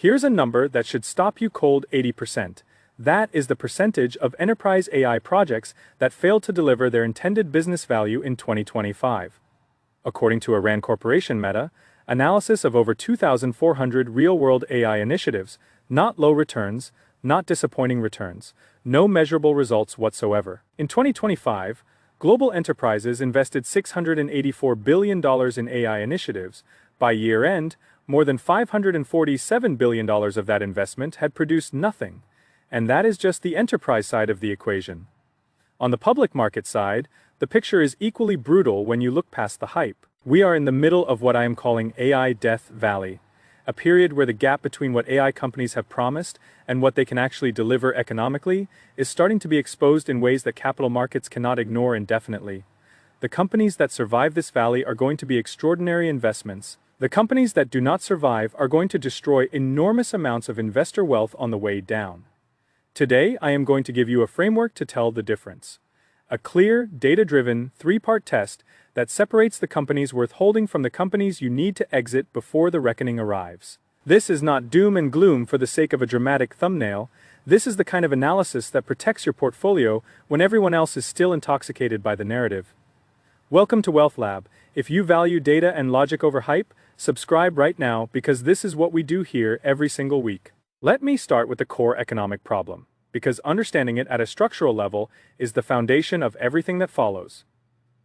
Here's a number that should stop you cold: 80%. That is the percentage of enterprise AI projects that failed to deliver their intended business value in 2025. According to a RAND Corporation meta-analysis of over 2,400 real-world AI initiatives, not low returns, not disappointing returns, no measurable results whatsoever. In 2025, global enterprises invested $684 billion in AI initiatives. By year-end, more than $547 billion of that investment had produced nothing. And that is just the enterprise side of the equation. On the public market side, the picture is equally brutal when you look past the hype. We are in the middle of what I am calling AI Death Valley, a period where the gap between what AI companies have promised and what they can actually deliver economically is starting to be exposed in ways that capital markets cannot ignore indefinitely. The companies that survive this valley are going to be extraordinary investments. The companies that do not survive are going to destroy enormous amounts of investor wealth on the way down. Today, I am going to give you a framework to tell the difference. A clear, data-driven, three-part test that separates the companies worth holding from the companies you need to exit before the reckoning arrives. This is not doom and gloom for the sake of a dramatic thumbnail. This is the kind of analysis that protects your portfolio when everyone else is still intoxicated by the narrative. Welcome to Wealth Lab. If you value data and logic over hype, subscribe right now because this is what we do here every single week. Let me start with the core economic problem, because understanding it at a structural level is the foundation of everything that follows.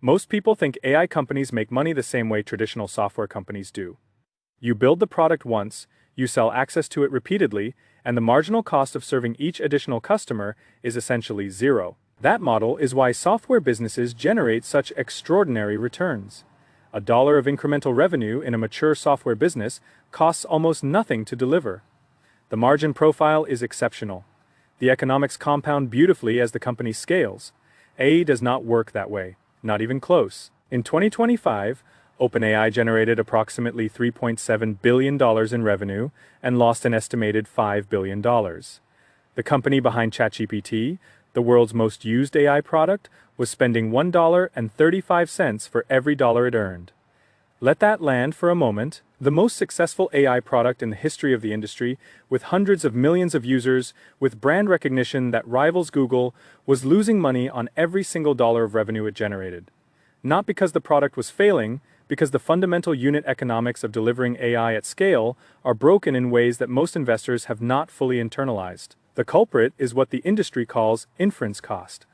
Most people think AI companies make money the same way traditional software companies do. You build the product once, you sell access to it repeatedly, and the marginal cost of serving each additional customer is essentially zero. That model is why software businesses generate such extraordinary returns. $1 of incremental revenue in a mature software business costs almost nothing to deliver. The margin profile is exceptional. The economics compound beautifully as the company scales. AI does not work that way, not even close. In 2025, OpenAI generated approximately $3.7 billion in revenue and lost an estimated $5 billion. The company behind ChatGPT, the world's most used AI product, was spending $1.35 for every dollar it earned. Let that land for a moment. The most successful AI product in the history of the industry, with hundreds of millions of users, with brand recognition that rivals Google, was losing money on every single dollar of revenue it generated. Not because the product was failing, because the fundamental unit economics of delivering AI at scale are broken in ways that most investors have not fully internalized. The culprit is what the industry calls inference cost.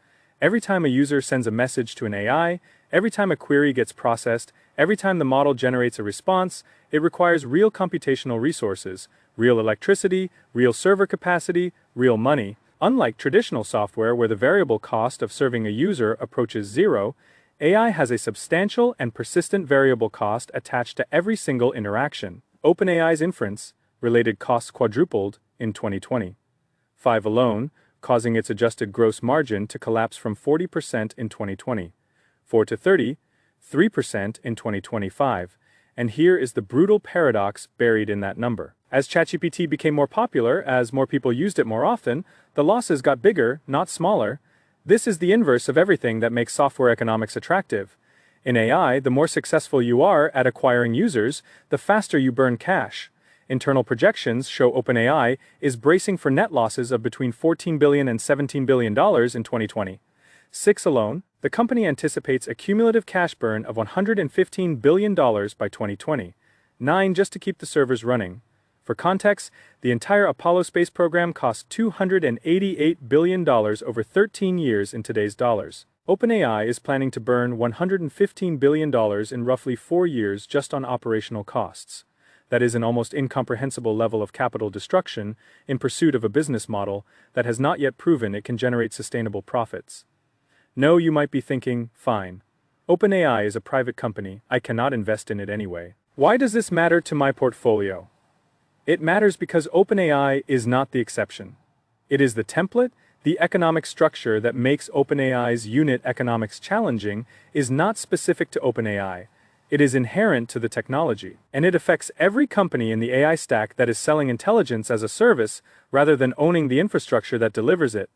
Every time a user sends a message to an AI, every time a query gets processed, every time the model generates a response, it requires real computational resources, real electricity, real server capacity, real money. Unlike traditional software where the variable cost of serving a user approaches zero, AI has a substantial and persistent variable cost attached to every single interaction. OpenAI's inference-related costs quadrupled in 2025 alone, causing its adjusted gross margin to collapse from 40% in 2020, 4 to 33% in 2025, and here is the brutal paradox buried in that number. As ChatGPT became more popular, as more people used it more often, the losses got bigger, not smaller. This is the inverse of everything that makes software economics attractive. In AI, the more successful you are at acquiring users, the faster you burn cash. Internal projections show OpenAI is bracing for net losses of between $14 billion and $17 billion in 2026 alone. The company anticipates a cumulative cash burn of $115 billion by 2029 just to keep the servers running. For context, the entire Apollo space program cost $288 billion over 13 years in today's dollars. OpenAI is planning to burn $115 billion in roughly 4 years just on operational costs. That is an almost incomprehensible level of capital destruction in pursuit of a business model that has not yet proven it can generate sustainable profits. No, you might be thinking, fine. OpenAI is a private company, I cannot invest in it anyway. Why does this matter to my portfolio? It matters because OpenAI is not the exception. It is the template. The economic structure that makes OpenAI's unit economics challenging is not specific to OpenAI. It is inherent to the technology, and it affects every company in the AI stack that is selling intelligence as a service rather than owning the infrastructure that delivers it.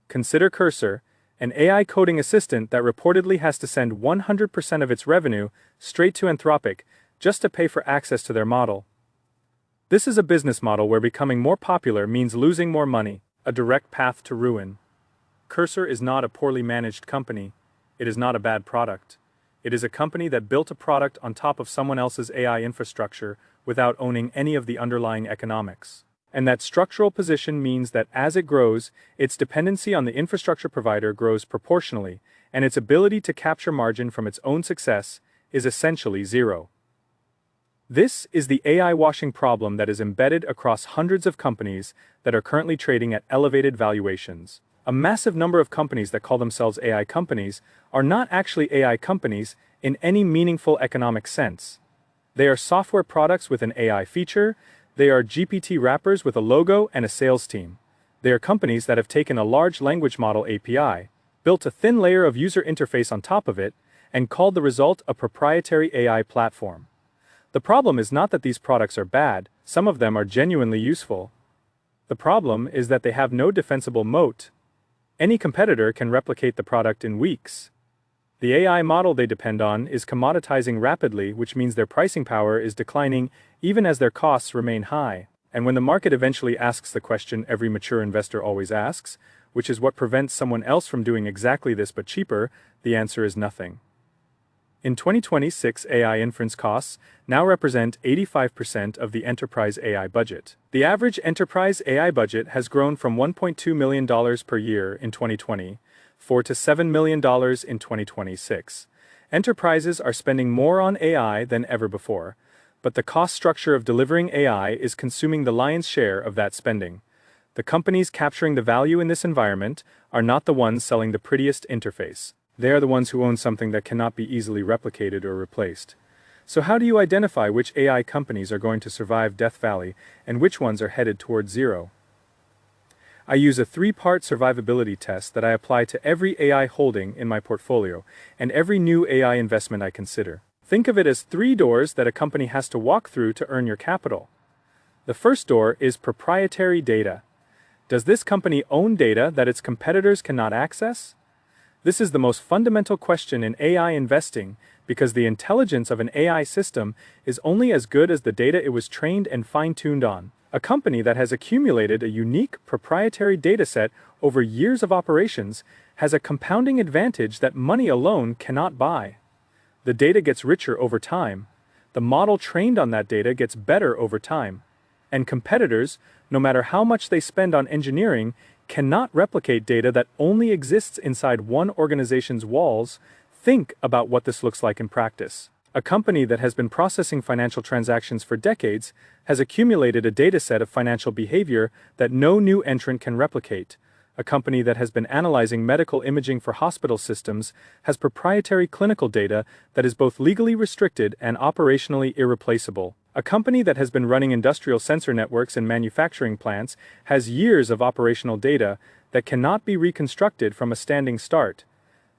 Consider Cursor, an AI coding assistant that reportedly has to send 100% of its revenue straight to Anthropic just to pay for access to their model. This is a business model where becoming more popular means losing more money, a direct path to ruin. Cursor is not a poorly managed company. It is not a bad product. It is a company that built a product on top of someone else's AI infrastructure without owning any of the underlying economics. And that structural position means that as it grows, its dependency on the infrastructure provider grows proportionally, and its ability to capture margin from its own success is essentially zero. This is the AI washing problem that is embedded across hundreds of companies that are currently trading at elevated valuations. A massive number of companies that call themselves AI companies are not actually AI companies in any meaningful economic sense. They are software products with an AI feature. They are GPT wrappers with a logo and a sales team. They are companies that have taken a large language model API, built a thin layer of user interface on top of it, and called the result a proprietary AI platform. The problem is not that these products are bad, some of them are genuinely useful. The problem is that they have no defensible moat. Any competitor can replicate the product in weeks. The AI model they depend on is commoditizing rapidly, which means their pricing power is declining even as their costs remain high. And when the market eventually asks the question every mature investor always asks, which is what prevents someone else from doing exactly this but cheaper, the answer is nothing. In 2026, AI inference costs now represent 85% of the enterprise AI budget. The average enterprise AI budget has grown from $1.2 million per year in 2020 to $7 million in 2026. Enterprises are spending more on AI than ever before, but the cost structure of delivering AI is consuming the lion's share of that spending. The companies capturing the value in this environment are not the ones selling the prettiest interface. They are the ones who own something that cannot be easily replicated or replaced. So how do you identify which AI companies are going to survive Death Valley and which ones are headed towards zero? I use a 3-part survivability test that I apply to every AI holding in my portfolio and every new AI investment I consider. Think of it as 3 doors that a company has to walk through to earn your capital. The first door is proprietary data. Does this company own data that its competitors cannot access? This is the most fundamental question in AI investing because the intelligence of an AI system is only as good as the data it was trained and fine-tuned on. A company that has accumulated a unique proprietary dataset over years of operations has a compounding advantage that money alone cannot buy. The data gets richer over time. The model trained on that data gets better over time. And competitors, no matter how much they spend on engineering, cannot replicate data that only exists inside one organization's walls. Think about what this looks like in practice. A company that has been processing financial transactions for decades has accumulated a dataset of financial behavior that no new entrant can replicate. A company that has been analyzing medical imaging for hospital systems has proprietary clinical data that is both legally restricted and operationally irreplaceable. A company that has been running industrial sensor networks in manufacturing plants has years of operational data that cannot be reconstructed from a standing start.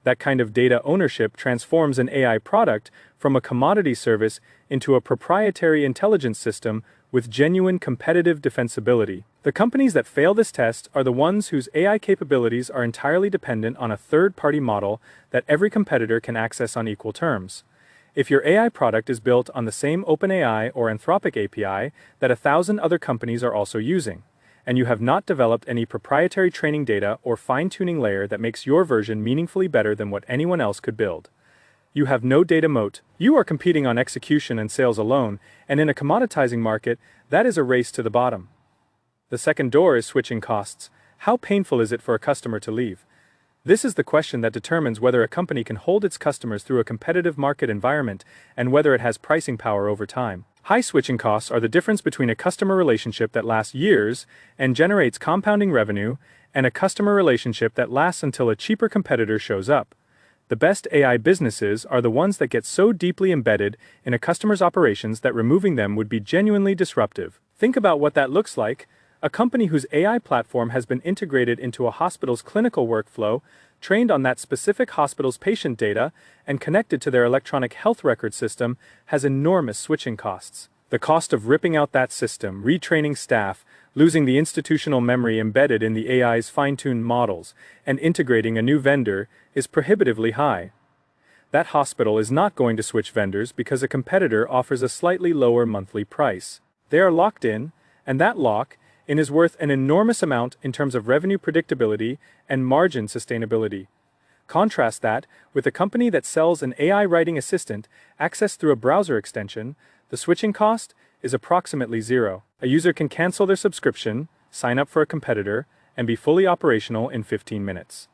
That kind of data ownership transforms an AI product from a commodity service into a proprietary intelligence system with genuine competitive defensibility. The companies that fail this test are the ones whose AI capabilities are entirely dependent on a third-party model that every competitor can access on equal terms. If your AI product is built on the same OpenAI or Anthropic API that 1,000 other companies are also using, and you have not developed any proprietary training data or fine-tuning layer that makes your version meaningfully better than what anyone else could build, you have no data moat. You are competing on execution and sales alone, and in a commoditizing market, that is a race to the bottom. The second door is switching costs. How painful is it for a customer to leave? This is the question that determines whether a company can hold its customers through a competitive market environment and whether it has pricing power over time. High switching costs are the difference between a customer relationship that lasts years and generates compounding revenue and a customer relationship that lasts until a cheaper competitor shows up. The best AI businesses are the ones that get so deeply embedded in a customer's operations that removing them would be genuinely disruptive. Think about what that looks like. A company whose AI platform has been integrated into a hospital's clinical workflow, trained on that specific hospital's patient data, and connected to their electronic health record system has enormous switching costs. The cost of ripping out that system, retraining staff, losing the institutional memory embedded in the AI's fine-tuned models, and integrating a new vendor is prohibitively high. That hospital is not going to switch vendors because a competitor offers a slightly lower monthly price. They are locked in, and that lock-in is worth an enormous amount in terms of revenue predictability and margin sustainability. Contrast that with a company that sells an AI writing assistant accessed through a browser extension. The switching cost is approximately zero. A user can cancel their subscription, sign up for a competitor, and be fully operational in 15 minutes.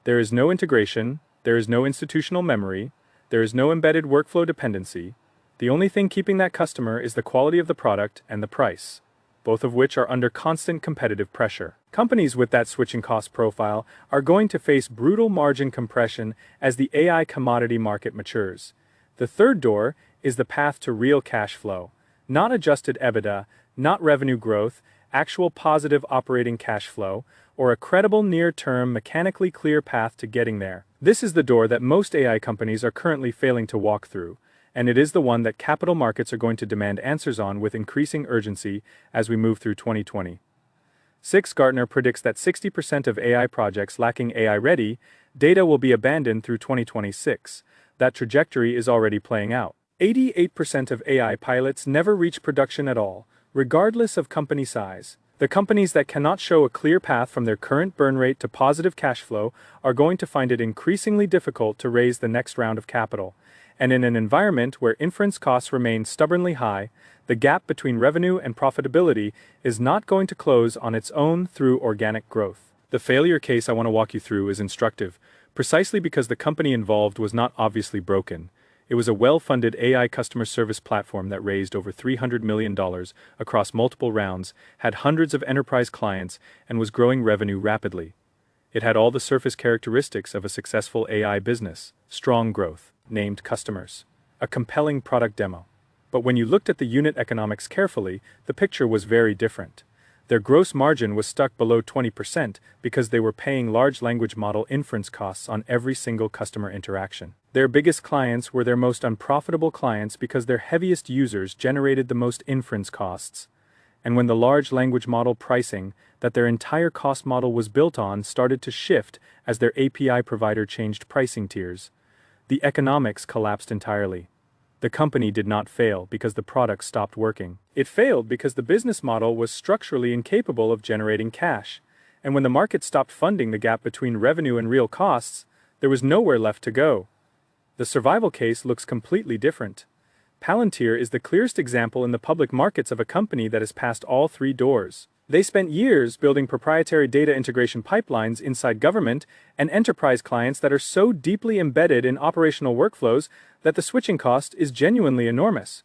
There is no integration, there is no institutional memory, there is no embedded workflow dependency. The only thing keeping that customer is the quality of the product and the price, both of which are under constant competitive pressure. Companies with that switching cost profile are going to face brutal margin compression as the AI commodity market matures. The third door is the path to real cash flow, not adjusted EBITDA, not revenue growth, actual positive operating cash flow, or a credible near-term mechanically clear path to getting there. This is the door that most AI companies are currently failing to walk through, and it is the one that capital markets are going to demand answers on with increasing urgency as we move through 2020. Gartner predicts that 60% of AI projects lacking AI-ready data will be abandoned through 2026. That trajectory is already playing out. 88% of AI pilots never reach production at all, regardless of company size. The companies that cannot show a clear path from their current burn rate to positive cash flow are going to find it increasingly difficult to raise the next round of capital. And in an environment where inference costs remain stubbornly high, the gap between revenue and profitability is not going to close on its own through organic growth. The failure case I want to walk you through is instructive, precisely because the company involved was not obviously broken. It was a well-funded AI customer service platform that raised over $300 million across multiple rounds, had hundreds of enterprise clients, and was growing revenue rapidly. It had all the surface characteristics of a successful AI business: strong growth, named customers, a compelling product demo. But when you looked at the unit economics carefully, the picture was very different. Their gross margin was stuck below 20% because they were paying large language model inference costs on every single customer interaction. Their biggest clients were their most unprofitable clients because their heaviest users generated the most inference costs. And when the large language model pricing that their entire cost model was built on started to shift as their API provider changed pricing tiers, the economics collapsed entirely. The company did not fail because the product stopped working. It failed because the business model was structurally incapable of generating cash. And when the market stopped funding the gap between revenue and real costs, there was nowhere left to go. The survival case looks completely different. Palantir is the clearest example in the public markets of a company that has passed all three doors. They spent years building proprietary data integration pipelines inside government and enterprise clients that are so deeply embedded in operational workflows that the switching cost is genuinely enormous.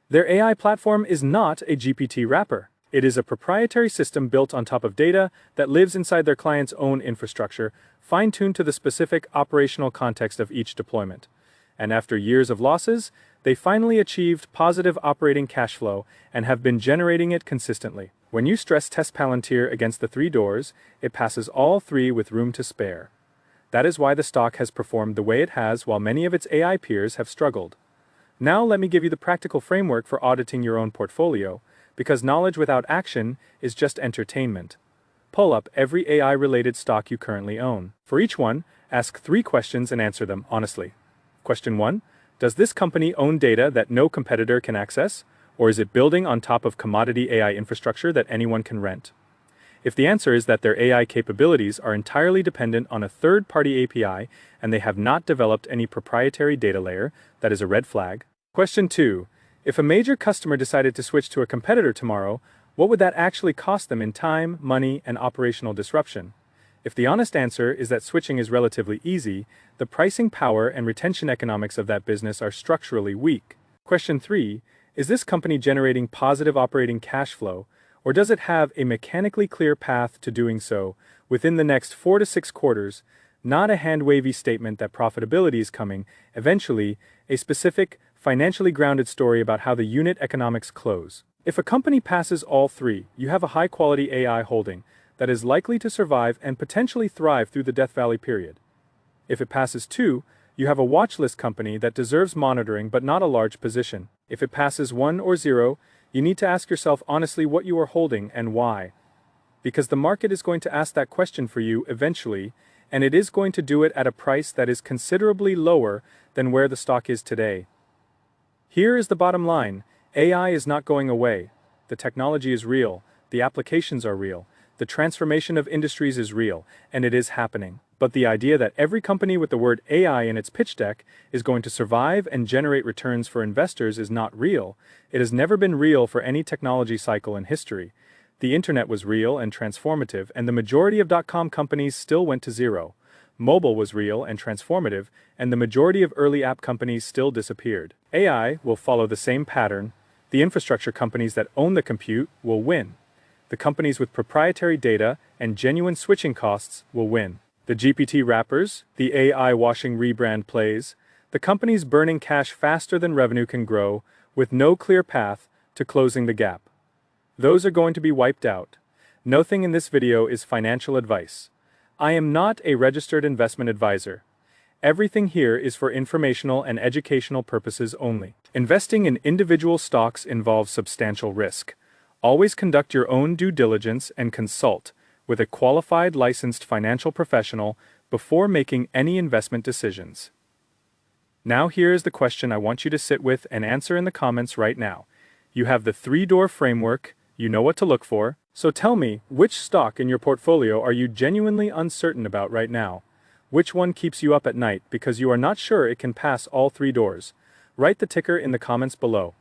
Their AI platform is not a GPT wrapper. It is a proprietary system built on top of data that lives inside their client's own infrastructure, fine-tuned to the specific operational context of each deployment. And after years of losses, they finally achieved positive operating cash flow and have been generating it consistently. When you stress test Palantir against the three doors, it passes all three with room to spare. That is why the stock has performed the way it has while many of its AI peers have struggled. Now let me give you the practical framework for auditing your own portfolio, because knowledge without action is just entertainment. Pull up every AI-related stock you currently own. For each one, ask 3 questions and answer them honestly. Question 1. Does this company own data that no competitor can access? Or is it building on top of commodity AI infrastructure that anyone can rent? If the answer is that their AI capabilities are entirely dependent on a third-party API and they have not developed any proprietary data layer, that is a red flag. Question 2. If a major customer decided to switch to a competitor tomorrow, what would that actually cost them in time, money, and operational disruption? If the honest answer is that switching is relatively easy, the pricing power and retention economics of that business are structurally weak. Question 3. Is this company generating positive operating cash flow, or does it have a mechanically clear path to doing so within the next 4 to 6 quarters, not a hand-wavy statement that profitability is coming, eventually, a specific, financially grounded story about how the unit economics close? If a company passes all 3, you have a high-quality AI holding that is likely to survive and potentially thrive through the Death Valley period. If it passes 2, you have a watchlist company that deserves monitoring but not a large position. If it passes 1 or 0, you need to ask yourself honestly what you are holding and why. Because the market is going to ask that question for you eventually, and it is going to do it at a price that is considerably lower than where the stock is today. Here is the bottom line: AI is not going away. The technology is real, the applications are real, the transformation of industries is real, and it is happening. But the idea that every company with the word AI in its pitch deck is going to survive and generate returns for investors is not real. It has never been real for any technology cycle in history. The internet was real and transformative, and the majority of .com companies still went to zero. Mobile was real and transformative, and the majority of early app companies still disappeared. AI will follow the same pattern. The infrastructure companies that own the compute will win. The companies with proprietary data and genuine switching costs will win. The GPT wrappers, the AI washing rebrand plays, the companies burning cash faster than revenue can grow, with no clear path to closing the gap. Those are going to be wiped out. Nothing in this video is financial advice. I am not a registered investment advisor. Everything here is for informational and educational purposes only. Investing in individual stocks involves substantial risk. Always conduct your own due diligence and consult with a qualified licensed financial professional before making any investment decisions. Now here is the question I want you to sit with and answer in the comments right now. You have the 3-door framework, you know what to look for, so tell me, which stock in your portfolio are you genuinely uncertain about right now? Which one keeps you up at night because you are not sure it can pass all 3 doors? Write the ticker in the comments below.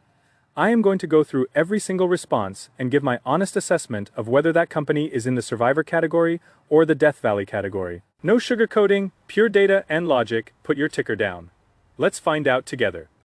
I am going to go through every single response and give my honest assessment of whether that company is in the survivor category or the Death Valley category. No sugarcoating, pure data and logic. Put your ticker down. Let's find out together.